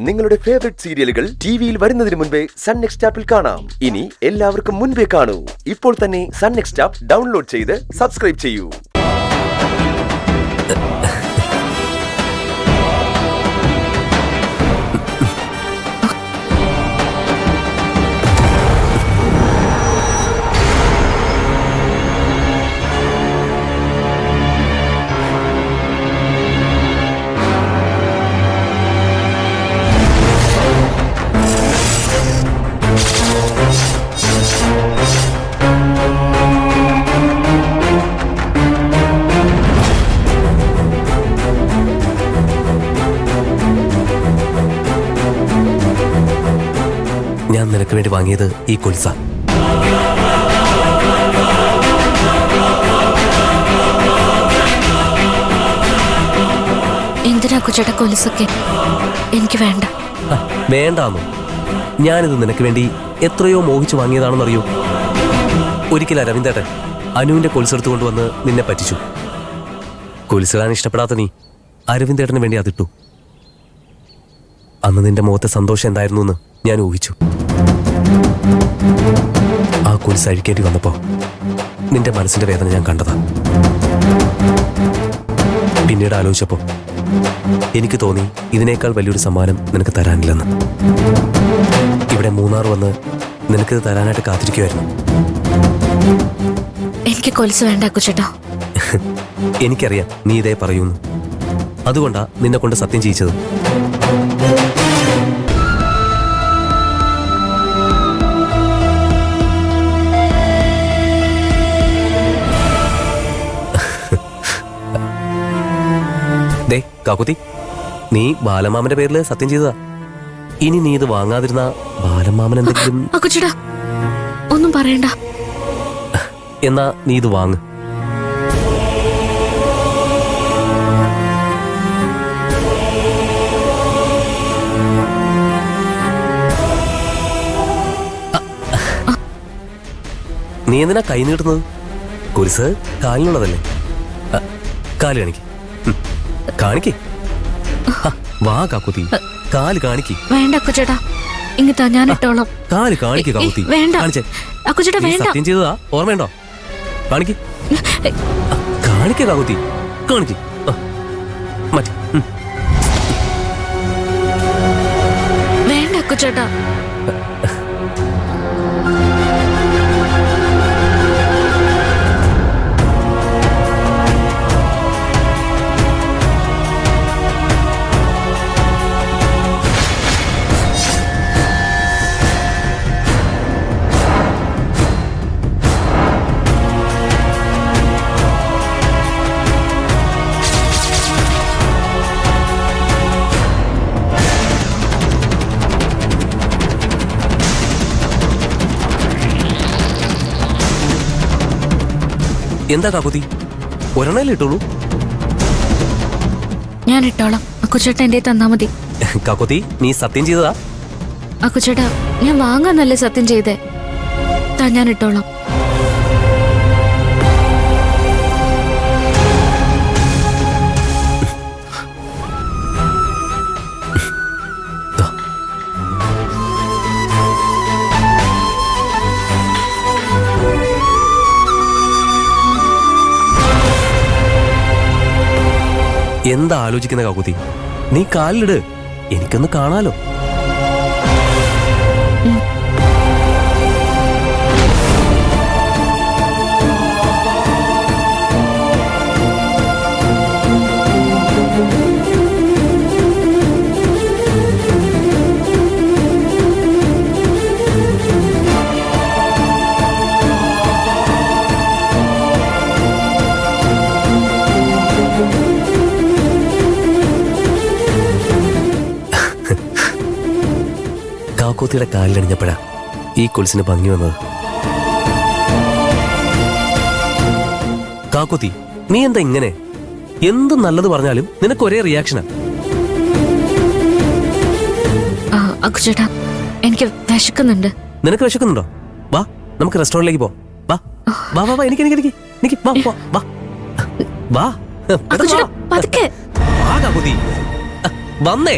നിങ്ങളുടെ ഫേവറേറ്റ് സീരിയലുകൾ ടിവിയിൽ വരുന്നതിന് മുൻപേ സൺ നെക്സ്റ്റ് ആപ്പിൽ കാണാം. ഇനി എല്ലാവർക്കും മുൻപേ കാണൂ. ഇപ്പോൾ തന്നെ സൺ നെക്സ്റ്റ് ആപ്പ് ഡൗൺലോഡ് ചെയ്ത് സബ്സ്ക്രൈബ് ചെയ്യൂ. ഞാൻ നിനക്ക് വേണ്ടി വാങ്ങിയത് ഈ കൊലുസ. എന്തിനാ കുച്ചേട്ടാ കൊലുസൊക്കെ? എനിക്ക് വേണ്ട. വേണ്ടാന്നോ? ഞാനിത് നിനക്ക് വേണ്ടി എത്രയോ മോഹിച്ചു വാങ്ങിയതാണെന്നറിയോ. ഒരിക്കൽ അരവിന്ദേട്ടൻ അനുവിന്റെ കൊലുസെടുത്ത് കൊണ്ടുവന്ന് നിന്നെ പറ്റിച്ചു. കൊലുസിടാൻ ഇഷ്ടപ്പെടാത്ത നീ അരവിന്ദേട്ടന് വേണ്ടി അതിട്ടു. അന്ന് നിന്റെ മുഖത്തെ സന്തോഷം എന്തായിരുന്നു എന്ന് ഞാൻ ഊഹിച്ചു. ആ കൊലുസ് അഴിക്കേണ്ടി വന്നപ്പോ നിന്റെ മനസ്സിന്റെ വേദന ഞാൻ കണ്ടതാ. പിന്നീട് ആലോചിച്ചപ്പോ എനിക്ക് തോന്നി ഇതിനേക്കാൾ വലിയൊരു സമ്മാനം നിനക്ക് തരാനില്ലെന്ന്. ഇവിടെ മൂന്നാർ വന്ന് നിനക്കിത് തരാനായിട്ട് കാത്തിരിക്കുമായിരുന്നു. എനിക്ക് കൊലുസ് വേണ്ട കുച്ചേട്ടാ. എനിക്കറിയാം നീ ഇതേ പറയൂന്ന്. അതുകൊണ്ടാ നിന്നെ കൊണ്ട് സത്യം ചെയ്യിച്ചത്. കാക്കുത്തി, നീ ബാലമാമന്റെ പേരില് സത്യം ചെയ്തതാ. ഇനി നീ ഇത് വാങ്ങാതിരുന്ന ബാലമാമൻ എന്തെങ്കിലും... ഒന്നും പറയണ്ട. എന്നാ നീ ഇത് വാങ്ങ്. നീ എന്തിനാ കൈ നീട്ടുന്നത്? കുരിശ് കാലിനുള്ളതല്ലേ. കാല് കാണിക്ക്, കാണിക്ക്. വാ കാക്കുത്തി, കാല് കാണിക്ക്. വേണ്ട അക്കുചേട്ടാ, ഇങ്ങത്താ ഞാൻ ഇട്ടോളാം. കാല് കാണിക്ക് കാക്കുത്തി. വേണ്ട അക്കുചേട്ടാ, വേണ്ട. സത്യം ചെയ്തതാ, ഓർമ്മയുണ്ടോ? കാണിക്ക്, കാണിക്ക് കാക്കുത്തി, കാണിക്ക്. മതി. വേണ്ട അക്കുചേട്ടാ. എന്താ കാക്കുത്തി, ഒരെണ്ണല്ലേ ഇട്ടോളൂ? ഞാൻ ഇട്ടോളാം. അക്കുചേട്ടാ എന്റെ തന്നാ മതി. കാക്കുത്തി, നീ സത്യം ചെയ്തതാ? അക്കുചേട്ടാ, ഞാൻ വാങ്ങാന്നല്ലേ സത്യം ചെയ്തേ. താ, ഞാൻ ഇട്ടോളാം. എന്താ ആലോചിക്കുന്ന കാക്കുത്തി? നീ കാലിലിട്, എനിക്കൊന്ന് കാണാലോ. കാക്കോത്തിയുടെ കാലിലണിഞ്ഞപ്പോഴാ ഈ കൊലുസിന് ഭംഗി വന്നത്. കാക്കോത്തി, നീ എന്താ ഇങ്ങനെ? എന്ത് നല്ലത് പറഞ്ഞാലും നിനക്ക് ഒരേ റിയാക്ഷനാ. അക്കുചേട്ടാ, എനിക്ക് വിശക്കുന്നുണ്ട്. നിനക്ക് വിശക്കുന്നുണ്ടോ? വാ, നമുക്ക് റെസ്റ്റോറന്റിലേക്ക് പോവാം. വാ വാ വാ, എനിക്ക് വാ വാ വാ. പതുക്കെ വാ കാക്കോത്തി, വന്നേ.